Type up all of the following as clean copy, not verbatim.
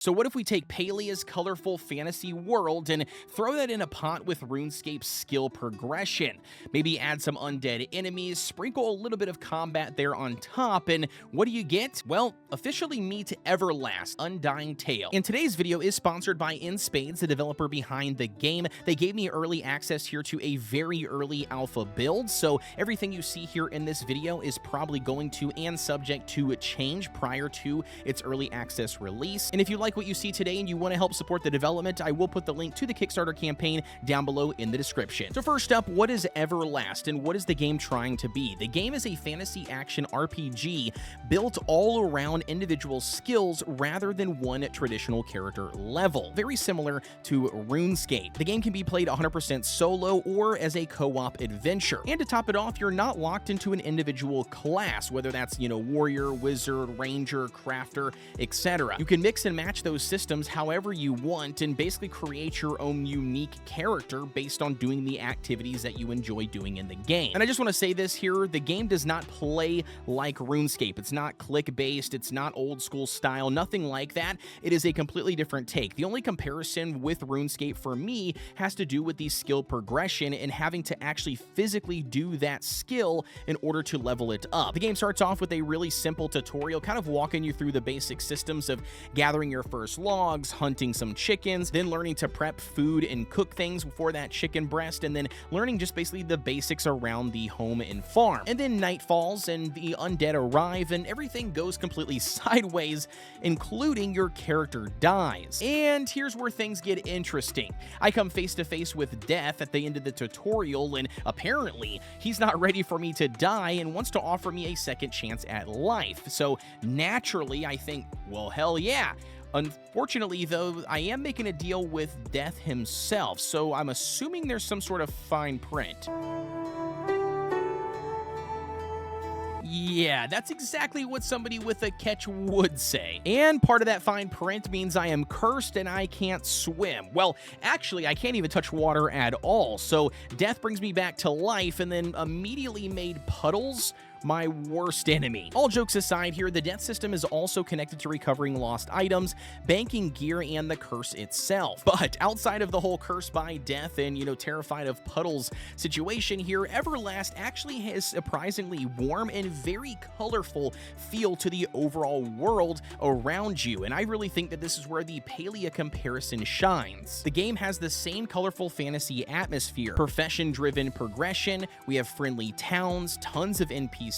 So what if we take Palia's colorful fantasy world and throw that in a pot with RuneScape's skill progression? Maybe add some undead enemies, sprinkle a little bit of combat there on top, and what do you get? Well, officially meet Everlast Undying Tale. And today's video is sponsored by InSpades, the developer behind the game. They gave me early access here to a very early alpha build, so everything you see here in this video is probably going to and subject to change prior to its early access release. And if you like what you see today and you want to help support the development, I will put the link to the Kickstarter campaign down below in the description. So first up, what is Everlast and what is the game trying to be? The game is a fantasy action RPG built all around individual skills rather than one traditional character level, very similar to RuneScape. The game can be played 100% solo or as a co-op adventure. And to top it off, you're not locked into an individual class, whether that's, warrior, wizard, ranger, crafter, etc. You can mix and match those systems however you want and basically create your own unique character based on doing the activities that you enjoy doing in the game. And I just want to say this here, the game does not play like RuneScape. It's not click-based, it's not old school style, nothing like that. It is a completely different take. The only comparison with RuneScape for me has to do with the skill progression and having to actually physically do that skill in order to level it up. The game starts off with a really simple tutorial, kind of walking you through the basic systems of gathering your first logs, hunting some chickens, then learning to prep food and cook things for that chicken breast, and then learning just basically the basics around the home and farm. And then night falls and the undead arrive and everything goes completely sideways, including your character dies. And here's where things get interesting. I come face to face with death at the end of the tutorial, and apparently he's not ready for me to die and wants to offer me a second chance at life. So naturally I think, well, hell yeah. Unfortunately, though, I am making a deal with Death himself, so I'm assuming there's some sort of fine print. Yeah, that's exactly what somebody with a catch would say. And part of that fine print means I am cursed and I can't swim. Well, actually, I can't even touch water at all, so death brings me back to life and then immediately made puddles my worst enemy. All jokes aside here, the death system is also connected to recovering lost items, banking gear, and the curse itself. But outside of the whole curse by death and, terrified of puddles situation here, Everlast actually has surprisingly warm and very colorful feel to the overall world around you, and I really think that this is where the Palia comparison shines. The game has the same colorful fantasy atmosphere, profession-driven progression, we have friendly towns, tons of NPCs,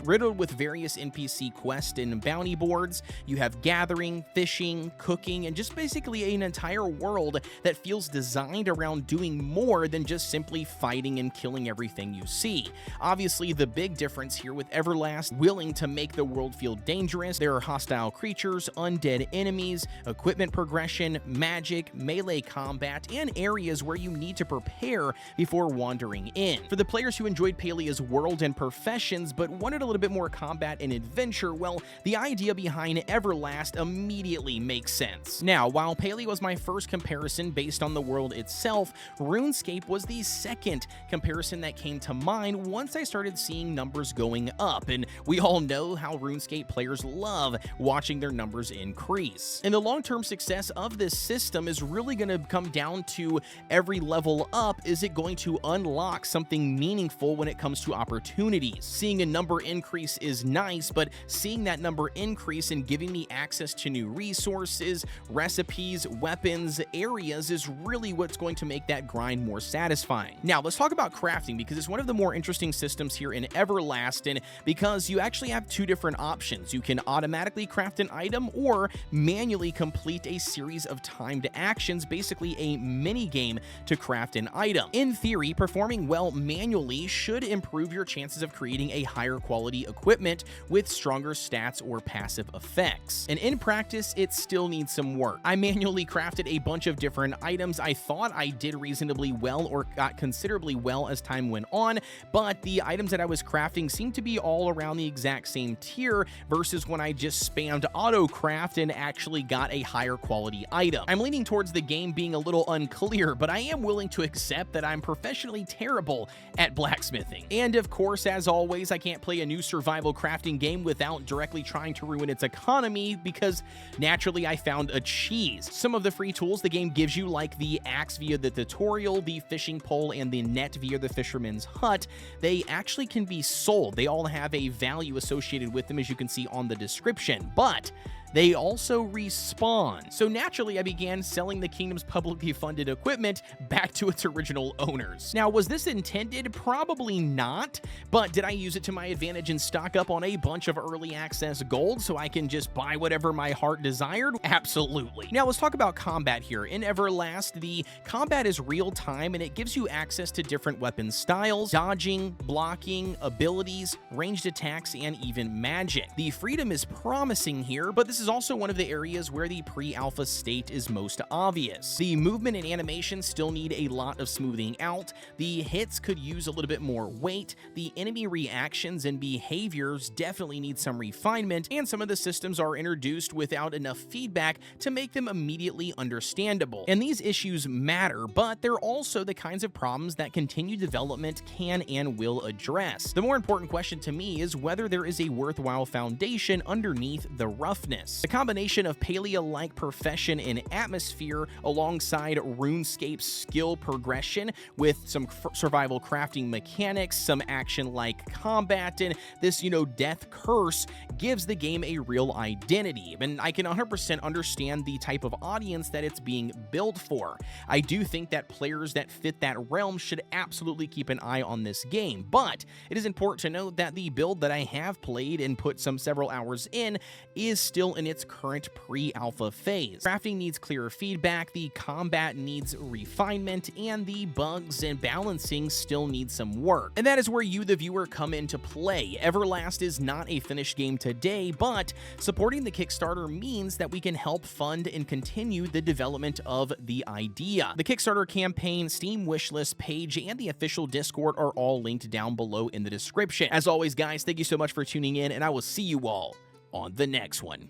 riddled with various NPC quests and bounty boards. You have gathering, fishing, cooking, and just basically an entire world that feels designed around doing more than just simply fighting and killing everything you see. Obviously, the big difference here with Everlast, willing to make the world feel dangerous. There are hostile creatures, undead enemies, equipment progression, magic, melee combat, and areas where you need to prepare before wandering in. For the players who enjoyed Palia's world and professions, but wanted a little bit more combat and adventure, well, the idea behind Everlast immediately makes sense. Now, while Palia was my first comparison based on the world itself, RuneScape was the second comparison that came to mind once I started seeing numbers going up, and we all know how RuneScape players love watching their numbers increase. And the long-term success of this system is really going to come down to every level up. Is it going to unlock something meaningful when it comes to opportunities? Seeing a number increase is nice, but seeing that number increase and giving me access to new resources, recipes, weapons, areas is really what's going to make that grind more satisfying. Now, let's talk about crafting, because it's one of the more interesting systems here in Everlast, and because you actually have two different options. You can automatically craft an item or manually complete a series of timed actions, basically a mini game to craft an item. In theory, performing well manually should improve your chances of creating a higher quality equipment with stronger stats or passive effects. And in practice, it still needs some work. I manually crafted a bunch of different items. I thought I did reasonably well or got considerably well as time went on, but the items that I was crafting seemed to be all around the exact same tier versus when I just spammed auto craft and actually got a higher quality item. I'm leaning towards the game being a little unclear, but I am willing to accept that I'm professionally terrible at blacksmithing. And of course, as always, I can't play a new survival crafting game without directly trying to ruin its economy, because naturally I found a cheese. Some of the free tools the game gives you, like the axe via the tutorial, the fishing pole, and the net via the fisherman's hut, they actually can be sold. They all have a value associated with them, as you can see on the description, but they also respawn. So naturally, I began selling the kingdom's publicly funded equipment back to its original owners. Now, was this intended? Probably not, but did I use it to my advantage and stock up on a bunch of early access gold so I can just buy whatever my heart desired? Absolutely. Now, let's talk about combat here. In Everlast, the combat is real time and it gives you access to different weapon styles, dodging, blocking, abilities, ranged attacks, and even magic. The freedom is promising here, but this is also one of the areas where the pre-alpha state is most obvious. The movement and animation still need a lot of smoothing out, the hits could use a little bit more weight, the enemy reactions and behaviors definitely need some refinement, and some of the systems are introduced without enough feedback to make them immediately understandable. And these issues matter, but they're also the kinds of problems that continued development can and will address. The more important question to me is whether there is a worthwhile foundation underneath the roughness. The combination of Palia-like profession and atmosphere alongside RuneScape's skill progression with some survival crafting mechanics, some action-like combat, and this, death curse gives the game a real identity. And I can 100% understand the type of audience that it's being built for. I do think that players that fit that realm should absolutely keep an eye on this game, but it is important to note that the build that I have played and put several hours in is still in its current pre-alpha phase. Crafting needs clearer feedback, the combat needs refinement, and the bugs and balancing still need some work. And that is where you, the viewer, come into play. Everlast is not a finished game today, but supporting the Kickstarter means that we can help fund and continue the development of the idea. The Kickstarter campaign, Steam wishlist page, and the official Discord are all linked down below in the description. As always, guys, thank you so much for tuning in, and I will see you all on the next one.